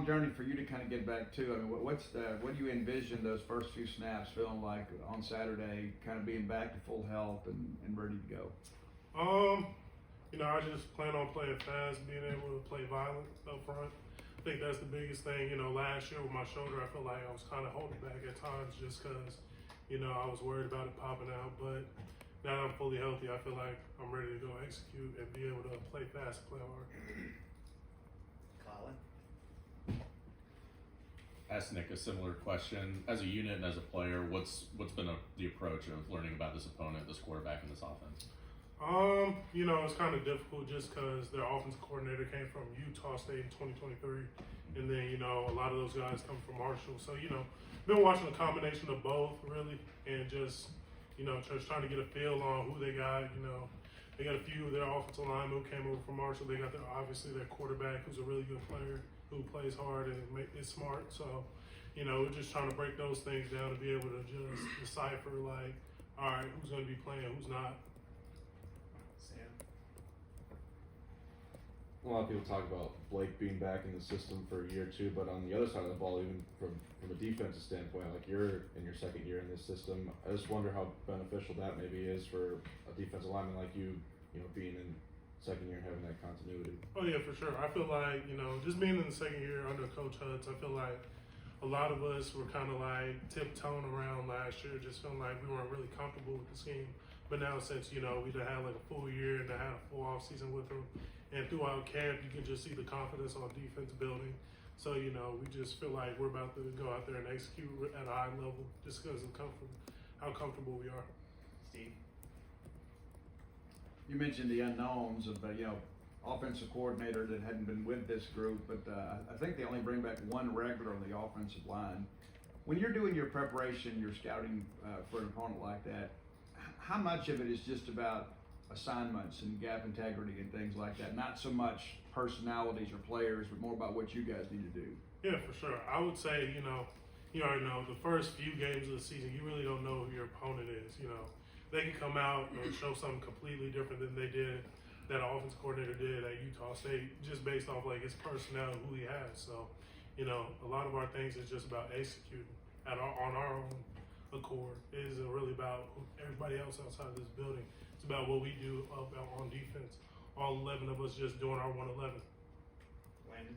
journey for you to kind of get back to? I mean, what do you envision those first few snaps feeling like on Saturday, kind of being back to full health and ready to go? I just plan on playing fast, being able to play violent up front. I think that's the biggest thing. Last year with my shoulder, I felt like I was kind of holding back at times just because, I was worried about it popping out. But now that I'm fully healthy, I feel like I'm ready to go execute and be able to play fast and play hard. Colin? Ask Nick a similar question. As a unit and as a player, what's been the approach of learning about this opponent, this quarterback, and this offense? It's kind of difficult just because their offensive coordinator came from Utah State in 2023, and then a lot of those guys come from Marshall. So been watching a combination of both really, and just just trying to get a feel on who they got. They got a few of their offensive linemen who came over from Marshall. They got obviously their quarterback who's a really good player who plays hard and is smart. So we're just trying to break those things down to be able to just decipher like, all right, who's going to be playing, who's not. A lot of people talk about Blake being back in the system for a year or two, but on the other side of the ball, even from a defensive standpoint, like you're in your second year in this system, I just wonder how beneficial that maybe is for a defensive lineman like you, being in second year and having that continuity. Oh yeah, for sure. I feel like, just being in the second year under Coach Hutz, I feel like a lot of us were kind of like tiptoeing around last year, just feeling like we weren't really comfortable with the scheme. But now since, we done had like a full year and I had a full off season with them, and throughout camp, you can just see the confidence on defense building. So, we just feel like we're about to go out there and execute at a high level just because of how comfortable we are. Steve? You mentioned the unknowns of offensive coordinator that hadn't been with this group, but I think they only bring back one regular on the offensive line. When you're doing your preparation, your scouting for an opponent like that, how much of it is just about assignments and gap integrity and things like that? Not so much personalities or players, but more about what you guys need to do. Yeah, for sure. I would say, you already know the first few games of the season, you really don't know who your opponent is. They can come out and show something completely different than they did, that offensive coordinator did at Utah State, just based off like his personnel and who he has. So, a lot of our things is just about executing on our own accord. It isn't really about everybody else outside of this building. It's about what we do up on defense. All 11 of us just doing our 111. Landon?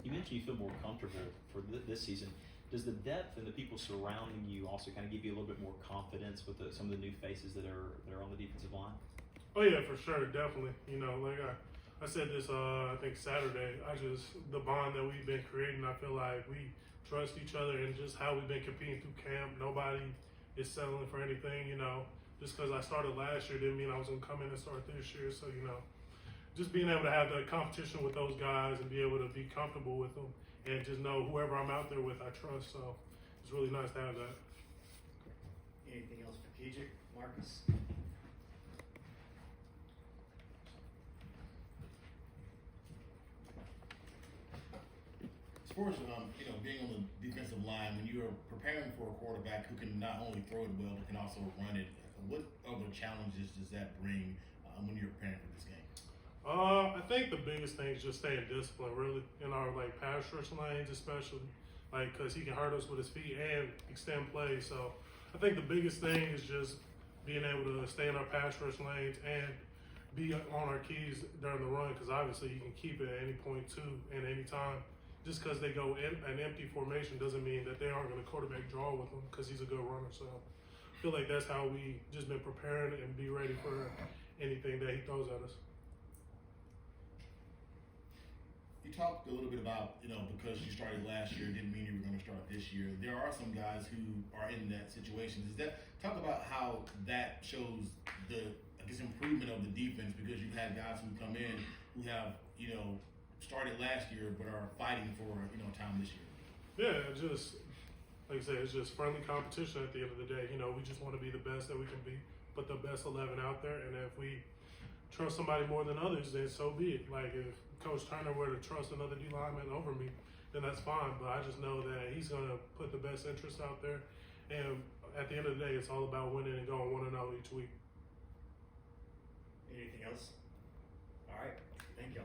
You mentioned you feel more comfortable for this season. Does the depth and the people surrounding you also kind of give you a little bit more confidence with some of the new faces that are on the defensive line? Oh yeah, for sure, definitely. Like I said this, I think Saturday. The bond that we've been creating, I feel like we trust each other, and just how we've been competing through camp. Nobody is settling for anything. Just because I started last year didn't mean I was gonna come in and start this year. So just being able to have that competition with those guys and be able to be comfortable with them, and just know whoever I'm out there with, I trust. So it's really nice to have that. Anything else for Kedrick? Marcus? As far as being on the defensive line, when you are preparing for a quarterback who can not only throw it well but can also run it, what other challenges does that bring when you're preparing for this game? I think the biggest thing is just staying disciplined, really, in our pass rush lanes, especially, because he can hurt us with his feet and extend plays. So I think the biggest thing is just being able to stay in our pass rush lanes and be on our keys during the run, because obviously you can keep it at any point too, and any time. Just because they go in an empty formation doesn't mean that they aren't going to quarterback draw with him, because he's a good runner. So I feel like that's how we just been preparing and be ready for anything that he throws at us. You talked a little bit about, because you started last year didn't mean you were going to start this year. There are some guys who are in that situation. Talk about how that shows the improvement of the defense, because you've had guys who come in who have, started last year but are fighting for, time this year. Yeah, just like I said, it's just friendly competition at the end of the day. We just want to be the best that we can be, put the best 11 out there, and if we trust somebody more than others, then so be it. Like if Coach Turner were to trust another D lineman over me, then that's fine. But I just know that he's going to put the best interest out there, and at the end of the day, it's all about winning and going 1-0 each week. Anything else? All right. Thank you.